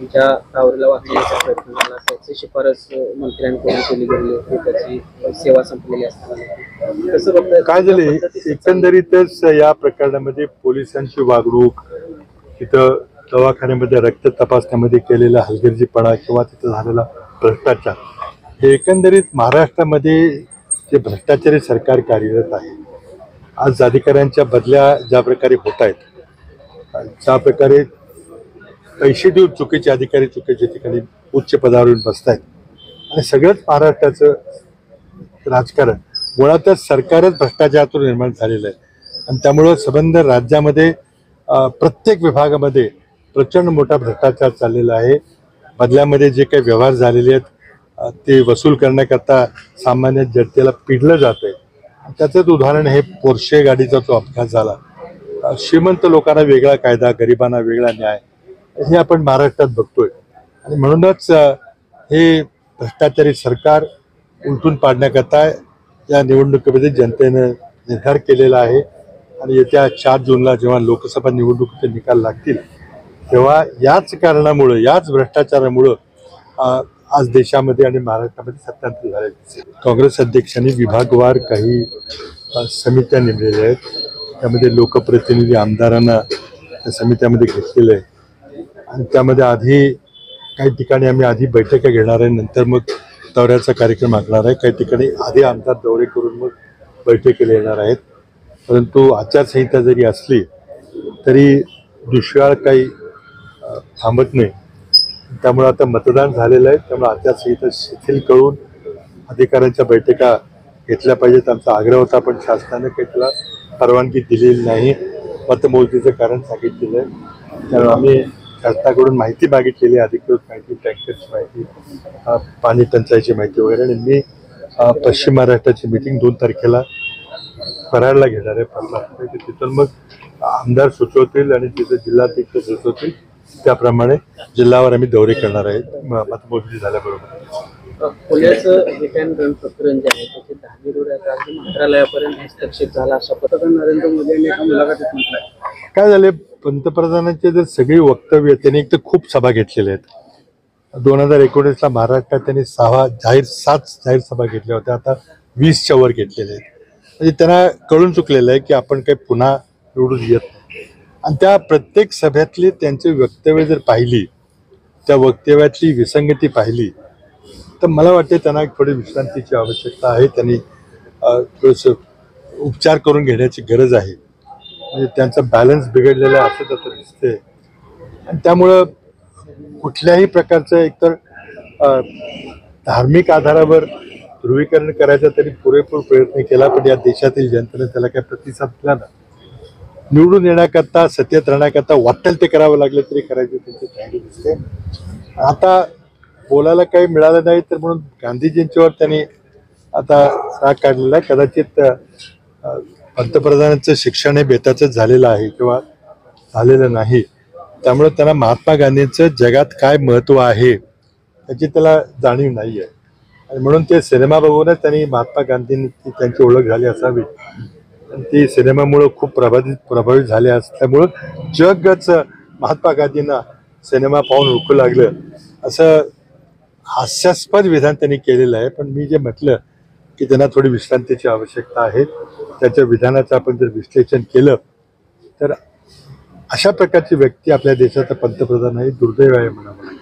ज्या टावरला वाचवण्याचा प्रयत्न झाला त्याची शिफारस मंत्र्यांकडून केली गेली होती, त्याची सेवा संपलेली असताना कसं बघताय? काय झाले एकंदरीतच या प्रकरणामध्ये पोलिसांची वागणूक, तिथं दवाखान्यामध्ये रक्त तपासण्यामध्ये केलेला हलगर्जीपणा किंवा तिथं झालेला भ्रष्टाचार, हे एकंदरीत महाराष्ट्रामध्ये जे भ्रष्टाचारी सरकार कार्यरत आहे, आज अधिकाऱ्यांच्या बदल्या ज्या प्रकारे होत आहेत, ज्या प्रकारे पैसे देऊन चुकीचे अधिकारी चुकीच्या ठिकाणी उच्च पदावरून बसत आहेत आणि सगळंच महाराष्ट्राचं राजकारण मुळातच सरकारच भ्रष्टाचारातून निर्माण झालेलं आहे आणि त्यामुळं संबंध राज्यामध्ये प्रत्येक विभागामध्ये प्रचंड मोठा भ्रष्टाचार चाललेला आहे. बदल्यामध्ये जे काही व्यवहार झालेले आहेत ते वसूल करण्याकरता सामान्य जनतेला पिडलं जात आहे. त्याचंच उदाहरण हे पोर्शे गाडीचा जो अपघात झाला. श्रीमंत लोकांना वेगळा कायदा, गरिबांना वेगळा न्याय, हे आपण महाराष्ट्रात बघतोय आणि म्हणूनच हे भ्रष्टाचारी सरकार उलटून पाडण्याकरता या निवडणुकीमध्ये जनतेनं निर्धार केलेला आहे आणि येत्या 4 जूनला जेव्हा लोकसभा निवडणुकीचे निकाल लागतील तेव्हा याच कारणामुळं, याच भ्रष्टाचारामुळं आज देशामध्ये आणि महाराष्ट्रामध्ये सत्तांतर झाले. काँग्रेस अध्यक्षांनी विभागवार काही समित्या नेमलेल्या आहेत. त्यामध्ये लोकप्रतिनिधी आमदारांना त्या समित्यामध्ये घेतलेलं आहे आणि त्यामध्ये आधी काही ठिकाणी आम्ही आधी बैठका घेणार आहे, नंतर मग दौऱ्याचा कार्यक्रम आखणार आहे. काही ठिकाणी आधी आमदार दौरे करून मग बैठकीला येणार आहेत. परंतु आचारसंहिता जरी असली तरी दुष्काळ काही थांबत नाही. त्यामुळे आता मतदान झालेलं आहे, त्यामुळे आचारसंहिता शिथिल करून अधिकाऱ्यांच्या बैठका घेतल्या पाहिजेत. आमचा आग्रह होता, पण शासनाने काही त्याला परवानगी दिलेली नाही. मतमोजणीचं कारण सांगितलेलं आहे. त्यामुळे आम्ही शासनाकडून माहिती मागितलेली आहे, अधिकृत माहिती, टँकरची माहिती, पाणी टंचाईची माहिती वगैरे. आणि मी पश्चिम महाराष्ट्राची मीटिंग 2 तारखेला कराडला घेणार आहे. तिथून मग आमदार सुचवतील आणि तिथे जिल्हाध्यक्ष सुचवतील त्याप्रमाणे जिल्ह्यावर आम्ही दौरे करणार आहेत मतमोजणी झाल्याबरोबर. पुण्याचं हिट अँड रन प्रकरण जे आहे त्याचे 10 रोड मंत्रालयापर्यंत हस्तक्षेप झाला अशा पद्धतीने नरेंद्र मोदी यांनी एका मुलाखतीत म्हटलंय. काय झाले, पंतप्रधानांचे जर सगळी वक्तव्य त्यांनी एक तर खूप सभा घेतलेल्या आहेत. 2019ला महाराष्ट्रात त्यांनी 7 जाहीर सभा घेतल्या होत्या, आता 20च्या वर घेतलेल्या आहेत. म्हणजे त्यांना कळून चुकलेलं आहे की आपण काही पुन्हा निवडून येत नाही. आणि त्या प्रत्येक सभेतली त्यांची वक्तव्य जर पाहिली, त्या वक्तव्यातली विसंगती पाहिली, तर मला वाटते त्यांना थोडी विश्रांतीची आवश्यकता आहे. त्यांनी थोडंसं उपचार करून घेण्याची गरज आहे. म्हणजे त्यांचा बॅलन्स बिघडलेला आहे असं तर दिसते. आणि त्यामुळं कुठल्याही प्रकारचं एकतर धार्मिक आधारावर ध्रुवीकरण करायचा तरी पुरेपूर प्रयत्न केला, पण या देशातील जनतेने त्याला काही प्रतिसाद दिला ना. निवडून येण्याकरता, सत्तेत राहण्याकरता वाटेल ते करावं लागलं तरी करायचे त्यांची तयारी दिसते. आता बोलायला काही मिळालं नाही तर म्हणून गांधीजींच्यावर त्यांनी आता राग काढलेला आहे. कदाचित पंतप्रधानांचं शिक्षण हे बेताचंच झालेलं आहे किंवा झालेलं नाही. त्यामुळे त्यांना महात्मा गांधींचं जगात काय महत्त्व आहे त्याची त्याला जाणीव नाही आहे. आणि म्हणून ते सिनेमा बघूनच त्यांनी महात्मा गांधींची त्यांची ओळख झाली असावी. आणि ती सिनेमामुळं खूप प्रभावित झाले असल्यामुळं जगच महात्मा गांधींना सिनेमा पाहून ओळखू लागलं, असं हास्यास्पद विधान त्यांनी केलेलं आहे. पण मी जे म्हटलं की त्यांना थोडी विश्रांतीची आवश्यकता आहे, त्याच्या विधानाचं आपण जर विश्लेषण केलं तर अशा प्रकारची व्यक्ती आपल्या देशाचा पंतप्रधान आहे, दुर्दैव आहे म्हणावं लागेल.